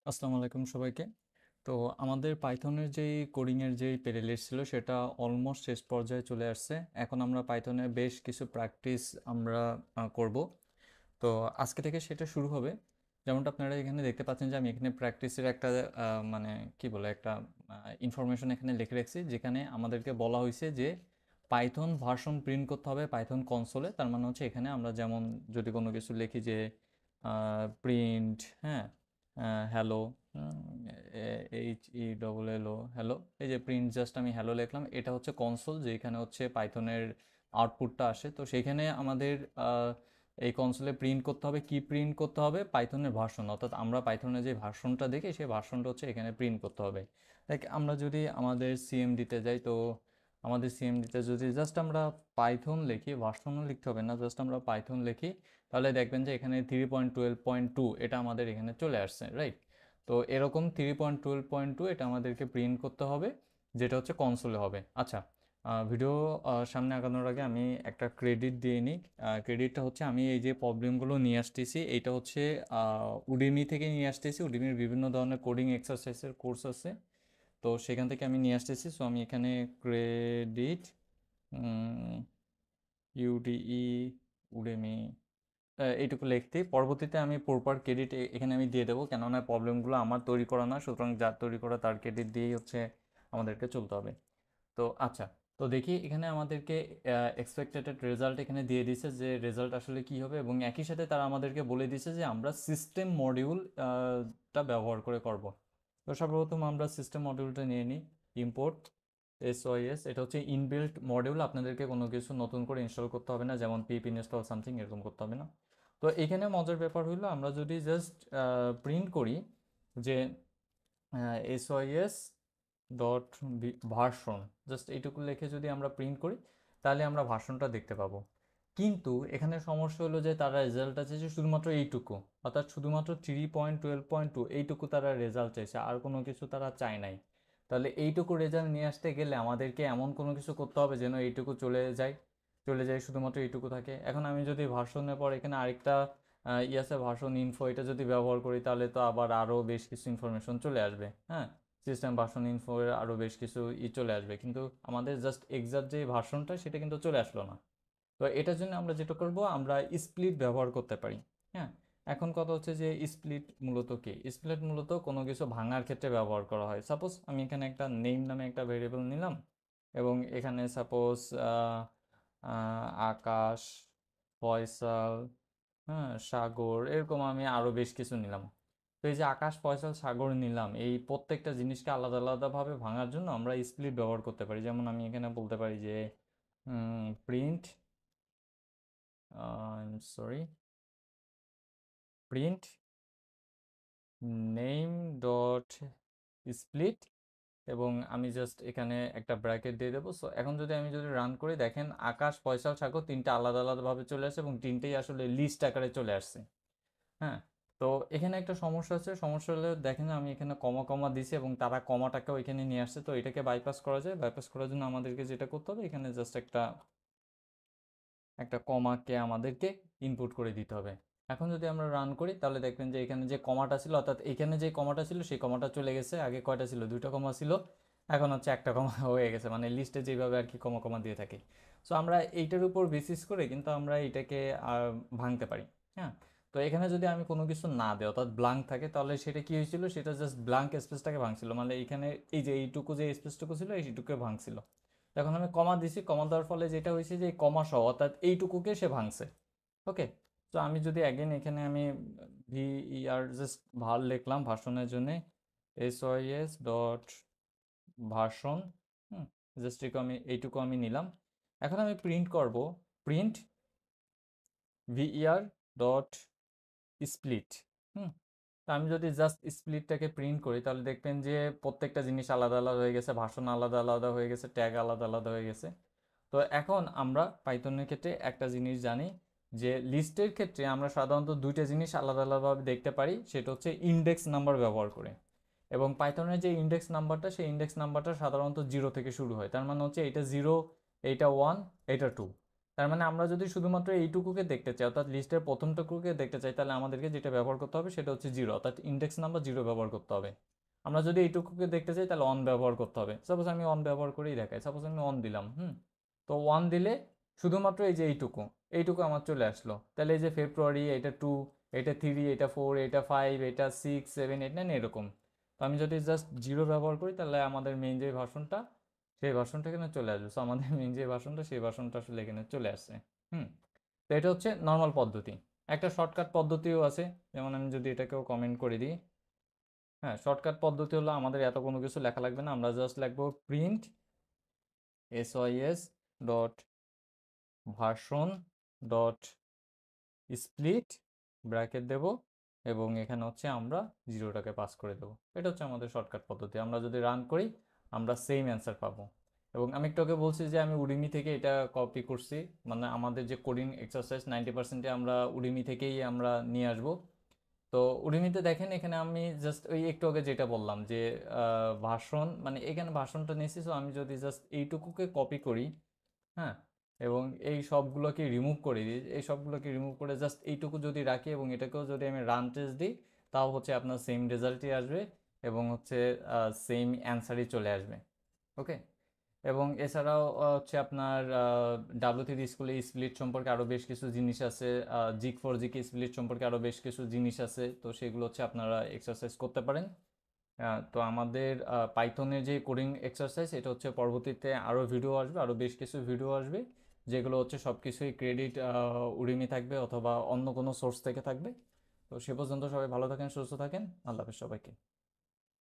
আসসালামু আলাইকুম সবাইকে। তো আমাদের পাইথনের যেই কোডিংয়ের যেই প্লেলিস্ট ছিল সেটা অলমোস্ট শেষ পর্যায়ে চলে আসছে। এখন আমরা পাইথনে বেশ কিছু প্র্যাকটিস আমরা করব। তো আজকে থেকে সেটা শুরু হবে। যেমনটা আপনারা এখানে দেখতে পাচ্ছেন যে আমি এখানে প্র্যাকটিসের একটা মানে কি বলে একটা ইনফরমেশন এখানে লিখে রাখছি, যেখানে আমাদেরকে বলা হয়েছে যে পাইথন ভার্সন প্রিন্ট করতে হবে পাইথন কনসোলে। তার মানে হচ্ছে এখানে আমরা যেমন যদি কোনো কিছু লিখি যে প্রিন্ট, হ্যাঁ, হ্যালো, HELLO, হ্যালো, এই যে প্রিন্ট, জাস্ট আমি হ্যালো লিখলাম, এটা হচ্ছে কনসোল, যেখানে হচ্ছে পাইথনের আউটপুটটা আসে। তো সেইখানে আমাদের এই কনসোলে প্রিন্ট করতে হবে, কি প্রিন্ট করতে হবে, পাইথনের ভার্সন, অর্থাৎ আমরা পাইথনের যে ভার্সনটা দেখি সেই ভার্সনটা হচ্ছে এখানে প্রিন্ট করতে হবে। লাইক আমরা যদি আমাদের সিএমডিতে যাই, তো আমাদের সিএমডিতে যদি জাস্ট আমরা পাইথন লিখি, ভার্সনও লিখতে হবে না, জাস্ট আমরা পাইথন লিখি, তাহলে দেখবেন যে এখানে 3.12.2 এটা আমাদের এখানে চলে আসছে, রাইট? তো এরকম 3.12.2 এটা আমাদেরকে প্রিন্ট করতে হবে, যেটা হচ্ছে কনসোলে হবে। আচ্ছা, ভিডিও সামনে আগানোর আগে আমি একটা ক্রেডিট দিয়ে নিই। ক্রেডিটটা হচ্ছে আমি এই যে প্রবলেমগুলো নিয়ে আসতেছি, এইটা হচ্ছে উডিমি থেকে নিয়ে আসতেছি। উডিমির বিভিন্ন ধরনের কোডিং এক্সারসাইজের কোর্স আছে, তো সেখান থেকে আমি নিয়ে আসতেছি। সো আমি এখানে ক্রেডিট ইউডিই উডেমি এইটুকু লিখতেই, পরবর্তীতে আমি প্রপার ক্রেডিট এখানে আমি দিয়ে দেবো, কেননা প্রবলেমগুলো আমার তৈরি করা না, সুতরাং যার তৈরি করা তার ক্রেডিট দিয়েই হচ্ছে আমাদেরকে চলতে হবে। তো আচ্ছা, তো দেখি এখানে আমাদেরকে এক্সপেক্টেড রেজাল্ট এখানে দিয়ে দিছে যে রেজাল্ট আসলে কি হবে, এবং একই সাথে তারা আমাদেরকে বলে দিছে যে আমরা সিস্টেম মডিউল টা ব্যবহার করে করব। তো সর্বপ্রথম আমরা সিস্টেম মডিউলটা নিয়ে নিই। ইম্পোর্ট SOS, এটা হচ্ছে ইনবিল্ট মডিউল, আপনাদেরকে কোনো কিছু নতুন করে ইনস্টল করতে হবে না, যেমন পিপ ইনস্টল সামথিং এরকম করতে হবে না। তো এখানে মজার ব্যাপার হলো আমরা যদি জাস্ট প্রিন্ট করি যে SOS ডট ভার্সন, জাস্ট এইটুকু লিখে যদি আমরা প্রিন্ট করি, তাহলে আমরা ভার্সনটা দেখতে পাবো। কিন্তু এখানে সমস্যা হলো যে তারা রেজাল্ট আছে যে শুধুমাত্র এইটুকু, অর্থাৎ শুধুমাত্র 3.12.2 এইটুকু তারা রেজাল্ট চাইছে, আর কোনো কিছু তারা চায় নাই। তাহলে এইটুকু রেজাল্ট নিয়ে আসতে গেলে আমাদেরকে এমন কোনো কিছু করতে হবে যেন এইটুকু চলে যায় শুধুমাত্র এইটুকু থাকে। এখন আমি যদি ভার্সনের পর এখানে আরেকটা ইয়াসে ভার্সন ইনফো এটা যদি ব্যবহার করি, তাহলে তো আবার আরও বেশ কিছু ইনফরমেশন চলে আসবে, হ্যাঁ, সিস্টেম ভার্সন ইনফো এর আরও বেশ কিছু চলে আসবে, কিন্তু আমাদের জাস্ট এক্সাক্ট যে ভার্সনটা সেটা কিন্তু চলে আসলো না। তো এটার জন্য আমরা যেটা করব, আমরা স্প্লিট ব্যবহার করতে পারি। হ্যাঁ, এখন কথা হচ্ছে যে স্প্লিট মূলত কি? স্প্লিট মূলত কোনো কিছু ভাঙার ক্ষেত্রে ব্যবহার করা হয়। সাপোজ আমি এখানে একটা নেম নামে একটা ভেরিয়েবল নিলাম, এবং এখানে সাপোজ আকাশ, ফয়সাল, হ্যাঁ, সাগর, এরকম আমি আরও বেশ কিছু নিলাম। তো এই যে আকাশ, ফয়সাল, সাগর নিলাম, এই প্রত্যেকটা জিনিসকে আলাদা আলাদাভাবে ভাঙার জন্য আমরা স্প্লিট ব্যবহার করতে পারি। যেমন আমি এখানে বলতে পারি যে print, sorry, print name dot split, এবং আমি জাস্ট এখানে একটা ব্র্যাকেট দিয়ে দেবো। সো এখন আমি যদি রান করি, দেখেন আকাশ, ফয়সাল, সাগর তিনটা আলাদা আলাদাভাবে চলে আসে, এবং তিনটেই আসলে লিস্ট আকারে চলে আসছে। হ্যাঁ, তো এখানে একটা সমস্যা আছে। সমস্যা হলে দেখেন আমি এখানে কমা কমা দিছি, এবং তারা কমাটাকেও এখানে নিয়ে আসছে। তো এটাকে বাইপাস করা যায়। বাইপাস করার জন্য আমাদেরকে যেটা করতে হবে, এখানে জাস্ট একটা একটা কমাকে আমাদেরকে ইনপুট করে দিতে হবে। এখন যদি আমরা রান করি, তাহলে দেখবেন যে এখানে যে কমাটা ছিল, অর্থাৎ এখানে যে কমাটা ছিল সেই কমাটা চলে গেছে। আগে কয়টা ছিল? দুইটা কমা ছিল, এখন হচ্ছে একটা কমা হয়ে গেছে, মানে লিস্টে যেভাবে আর কি কমা কমা দিয়ে থাকে। সো আমরা এইটার উপর বেসিস করে কিন্তু আমরা এইটাকে ভাঙতে পারি। হ্যাঁ, তো এখানে যদি আমি কোনো কিছু না দিই, অর্থাৎ ব্লাঙ্ক থাকে, তাহলে সেটা কি হয়েছিল, সেটা জাস্ট ব্লাঙ্ক স্পেসটাকে ভাঙছিল, মানে এখানে এই যে এইটুকু যে স্পেসটুকু ছিল এইটুকুকে ভাঙছিল। এখন আমি কমা দিছি, কমা দেওয়ার ফলে যেটা হয়েছে যে কমা সহ, অর্থাৎ এইটুকুকে সে ভাঙছে। ওকে, তো আমি যদি অ্যাগেন এখানে আমি জাস্ট ভাল লিখলাম ভার্সনের জন্য, SOS ডট ভার্সন, হুম, জাস্ট এইটুকু আমি নিলাম। এখন আমি প্রিন্ট করব, প্রিন্ট ডট স্প্লিট। হুম, তো আমি যদি জাস্ট স্প্লিটটাকে প্রিন্ট করি, তাহলে দেখবেন যে প্রত্যেকটা জিনিস আলাদা আলাদা হয়ে গেছে, ভার্সন আলাদা আলাদা হয়ে গেছে, ট্যাগ আলাদা আলাদা হয়ে গেছে। তো এখন আমরা পাইথনের ক্ষেত্রে একটা জিনিস জানি, যে লিস্টের ক্ষেত্রে আমরা সাধারণত দুইটা জিনিস আলাদা আলাদাভাবে দেখতে পারি, সেটা হচ্ছে ইন্ডেক্স নাম্বার ব্যবহার করে। এবং পাইথনের যে ইন্ডেক্স নাম্বারটা, সেই ইন্ডেক্স নাম্বারটা সাধারণত জিরো থেকে শুরু হয়। তার মানে হচ্ছে এটা জিরো, এইটা ওয়ান, এইটা টু। তার মানে আমরা যদি শুধুমাত্র এইটুকুকে দেখতে চাই, অর্থাৎ লিস্টের প্রথমটুকুকে দেখতে চাই, তাহলে আমাদেরকে যেটা ব্যবহার করতে হবে সেটা হচ্ছে জিরো, অর্থাৎ ইন্ডেক্স নাম্বার জিরো ব্যবহার করতে হবে। আমরা যদি এইটুকুকে দেখতে চাই তাহলে অন ব্যবহার করতে হবে। সাপোজ আমি অন ব্যবহার করেই দেখাই, সাপোজ আমি অন দিলাম, তো ওয়ান দিলে শুধুমাত্র এই যে এইটুকু আমার চলে আসলো। তাহলে এই যে ফেব্রুয়ারি, এটা 2, এটা 3, এটা 4, এটা 5, এটা 6, 7, 8, 9 এরকম। তো আমি যদি জাস্ট জিরো ব্যবহার করি তাহলে আমাদের মেইন যে ভার্সনটা, সেই ভার্সনটা এখানে চলে আসবে। সো আমাদের মেইন যে ভার্সনটা, সেই ভার্সনটা আসলে এখানে চলে আসছে। হুম তো এটা হচ্ছে নর্মাল পদ্ধতি। একটা শর্টকাট পদ্ধতিও আছে, যেমন আমি যদি এটাকেও কমেন্ট করে দিই। হ্যাঁ, শর্টকাট পদ্ধতি হলো আমাদের এত কোনো কিছু লেখা লাগবে না, আমরা জাস্ট লিখবো print sys dot version dot split bracket দেব, এবং এখানে হচ্ছে আমরা জিরোটাকে পাস করে দেবো। এটা হচ্ছে আমাদের শর্টকাট পদ্ধতি। আমরা যদি রান করি আমরা সেম অ্যান্সার পাবো। এবং আমি একটু আগে বলছি যে আমি উডিমি থেকে এটা কপি করছি, মানে আমাদের যে কোডিং এক্সারসাইজ 90%-এ আমরা উডিমি থেকেই আমরা নিয়ে আসবো। তো উডিমিতে দেখেন এখানে আমি জাস্ট ওই একটু আগে যেটা বললাম যে ভার্সন, মানে এখানে ভার্সনটা নিয়েছি। সো আমি যদি জাস্ট এইটুকুকে কপি করি, হ্যাঁ, এবং এই সবগুলোকে রিমুভ করে দিই, এই সবগুলোকে রিমুভ করে জাস্ট এইটুকু যদি রাখি এবং এটাকেও যদি আমি রান টেস্ট দিই, তাও হচ্ছে আপনার সেম রেজাল্টই আসবে এবং হচ্ছে সেম অ্যান্সারই চলে আসবে। ওকে। এবং এছাড়াও হচ্ছে আপনার ডাব্লিউ3 স্কুলে স্প্লিট সম্পর্কে আরও বেশ কিছু জিনিস আছে, জিক ফর জিক স্প্লিট সম্পর্কে আরও বেশ কিছু জিনিস আছে, তো সেগুলো হচ্ছে আপনারা এক্সারসাইজ করতে পারেন। তো আমাদের পাইথনের যে কোডিং এক্সারসাইজ, এটা হচ্ছে পরবর্তীতে আরও ভিডিও আসবে, আরও বেশ কিছু ভিডিও আসবে, যেগুলো হচ্ছে সব কিছুই ক্রেডিট উডিমি থাকবে অথবা অন্য কোনো সোর্স থেকে থাকবে। তো সে পর্যন্ত সবাই ভালো থাকেন, সুস্থ থাকেন, আল্লাহ হাফেজ সবাইকে।